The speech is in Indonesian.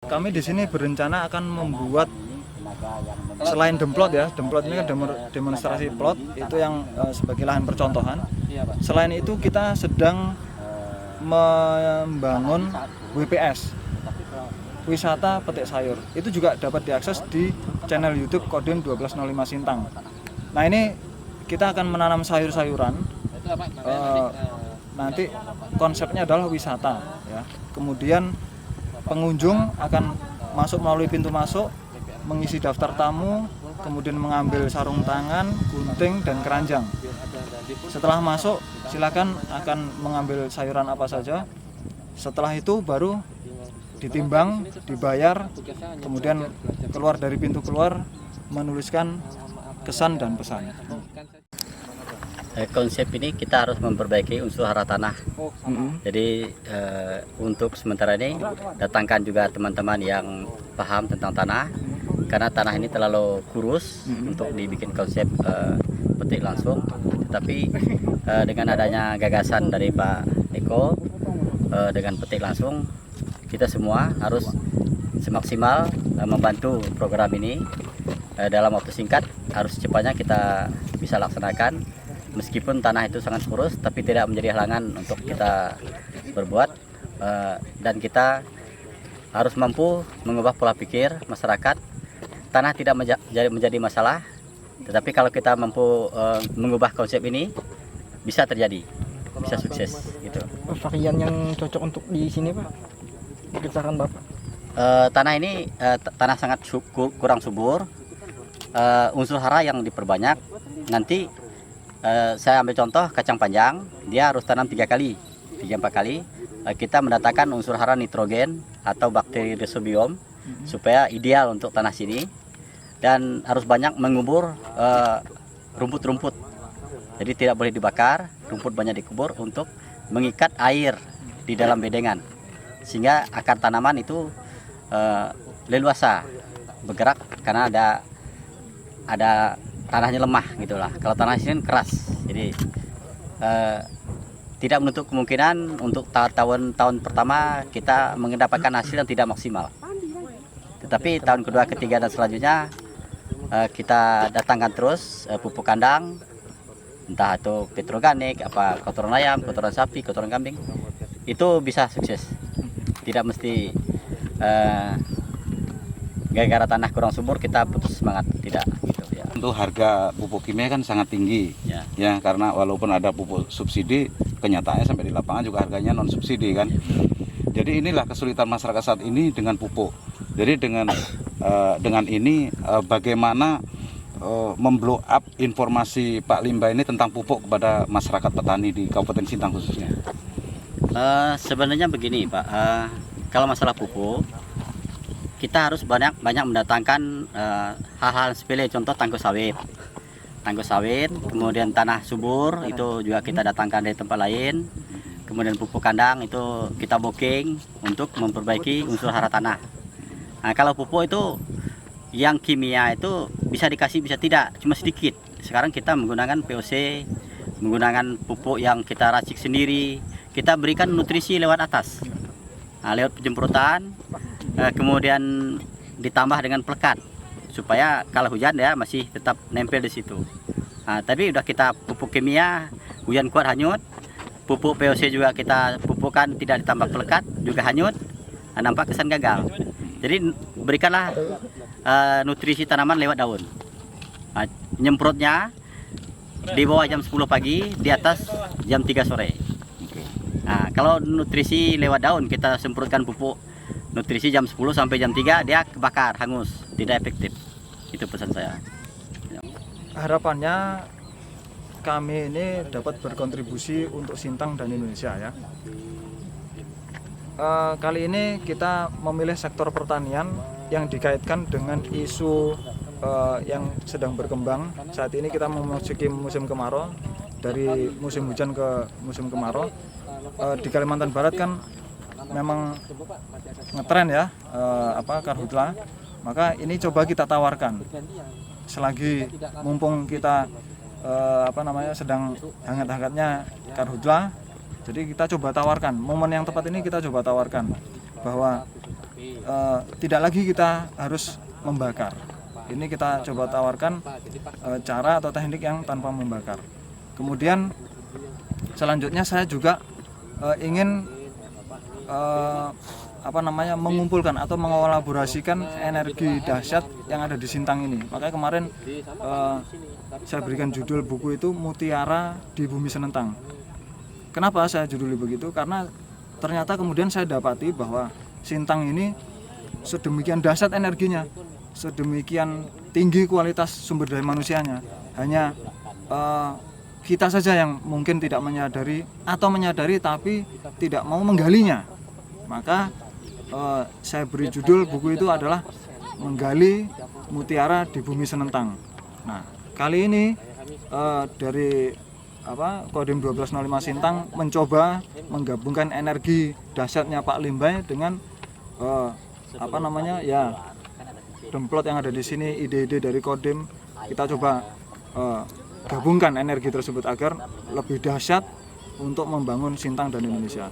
kami di sini berencana akan membuat selain demplot ya, demplot ini kan demonstrasi plot itu yang sebagai lahan percontohan. Selain itu kita sedang membangun WPS, wisata petik sayur. Itu juga dapat diakses di channel YouTube Kodim 1205 Sintang. Nah ini kita akan menanam sayur-sayuran. Nanti konsepnya adalah wisata ya. Kemudian pengunjung akan masuk melalui pintu masuk, mengisi daftar tamu, kemudian mengambil sarung tangan, gunting dan keranjang. Setelah masuk silakan akan mengambil sayuran apa saja. Setelah itu baru ditimbang, dibayar, kemudian keluar dari pintu keluar menuliskan kesan dan pesan. Konsep ini kita harus memperbaiki unsur hara tanah. Jadi untuk sementara ini datangkan juga teman-teman yang paham tentang tanah, karena tanah ini terlalu kurus untuk dibikin konsep petik langsung. Tetapi dengan adanya gagasan dari Pak Eko dengan petik langsung, kita semua harus semaksimal membantu program ini. Dalam waktu singkat harus cepatnya kita bisa laksanakan. Meskipun tanah itu sangat kurus, tapi tidak menjadi halangan untuk kita berbuat, dan kita harus mampu mengubah pola pikir masyarakat. Tanah tidak menjadi masalah, tetapi kalau kita mampu mengubah konsep ini, bisa terjadi, bisa sukses. Gitu. Varian yang cocok untuk di sini Pak, diceritakan Bapak. Tanah ini tanah sangat kurang subur, unsur hara yang diperbanyak. Nanti saya ambil contoh kacang panjang, dia harus tanam 3 kali, 3-4 kali. Kita mendatangkan unsur hara nitrogen atau bakteri rhizobium supaya ideal untuk tanah sini, dan harus banyak mengubur rumput-rumput. Jadi tidak boleh dibakar, rumput banyak dikubur untuk mengikat air di dalam bedengan, sehingga akar tanaman itu leluasa bergerak karena ada tanahnya lemah gitulah. Kalau tanah sini keras, jadi tidak menutup kemungkinan untuk tahun pertama kita mendapatkan hasil yang tidak maksimal. Tetapi tahun kedua, ketiga dan selanjutnya kita datangkan terus pupuk kandang, entah itu petroganik, apa kotoran ayam, kotoran sapi, kotoran kambing, itu bisa sukses. Tidak mesti gara-gara tanah kurang subur kita putus semangat, tidak. Untuk harga pupuk kimia kan sangat tinggi ya, karena walaupun ada pupuk subsidi, kenyataannya sampai di lapangan juga harganya non subsidi kan. Jadi inilah kesulitan masyarakat saat ini dengan pupuk. Jadi dengan ini bagaimana memblow up informasi Pak Limba ini tentang pupuk kepada masyarakat petani di Kabupaten Sintang khususnya. Sebenarnya begini Pak, kalau masalah pupuk kita harus banyak mendatangkan hal-hal sepele, contoh tangguh sawit, kemudian tanah subur itu juga kita datangkan dari tempat lain, kemudian pupuk kandang itu kita booking untuk memperbaiki unsur hara tanah. Nah, kalau pupuk itu yang kimia itu bisa dikasih bisa tidak, cuma sedikit. Sekarang kita menggunakan POC, menggunakan pupuk yang kita racik sendiri, kita berikan nutrisi lewat atas. Nah, lewat penjemputan, kemudian ditambah dengan pelekat supaya kalau hujan ya masih tetap nempel di situ. Nah, tapi udah kita pupuk kimia, hujan kuat hanyut. Pupuk POC juga kita pupukkan tidak ditambah pelekat, juga hanyut. Nah, nampak kesan gagal. Jadi berikanlah nutrisi tanaman lewat daun. Nah, nyemprotnya di bawah jam 10 pagi, di atas jam 3 sore. Nah, kalau nutrisi lewat daun kita semprotkan pupuk nutrisi jam 10 sampai jam 3, dia kebakar, hangus, tidak efektif. Itu pesan saya. Harapannya kami ini dapat berkontribusi untuk Sintang dan Indonesia ya. Kali ini kita memilih sektor pertanian yang dikaitkan dengan isu yang sedang berkembang. Saat ini kita memasuki musim kemarau, dari musim hujan ke musim kemarau. Di Kalimantan Barat kan memang ngetren ya, karhutla. Maka ini coba kita tawarkan selagi mumpung kita sedang hangat-hangatnya karhutla. Jadi kita coba tawarkan, momen yang tepat ini kita coba tawarkan bahwa tidak lagi kita harus membakar. Ini kita coba tawarkan cara atau teknik yang tanpa membakar. Kemudian selanjutnya saya juga ingin mengumpulkan atau mengolaborasikan energi dahsyat yang ada di Sintang ini. Makanya kemarin saya berikan judul buku itu Mutiara di Bumi Senentang. Kenapa saya juduli begitu? Karena ternyata kemudian saya dapati bahwa Sintang ini sedemikian dahsyat energinya, sedemikian tinggi kualitas sumber daya manusianya. Hanya kita saja yang mungkin tidak menyadari atau menyadari tapi tidak mau menggalinya. Maka saya beri judul buku itu adalah Menggali Mutiara di Bumi Senentang. Nah, kali ini dari Kodim 1205 Sintang mencoba menggabungkan energi dahsyatnya Pak Limbay dengan demplot yang ada di sini, ide-ide dari Kodim. Kita coba gabungkan energi tersebut agar lebih dahsyat untuk membangun Sintang dan Indonesia.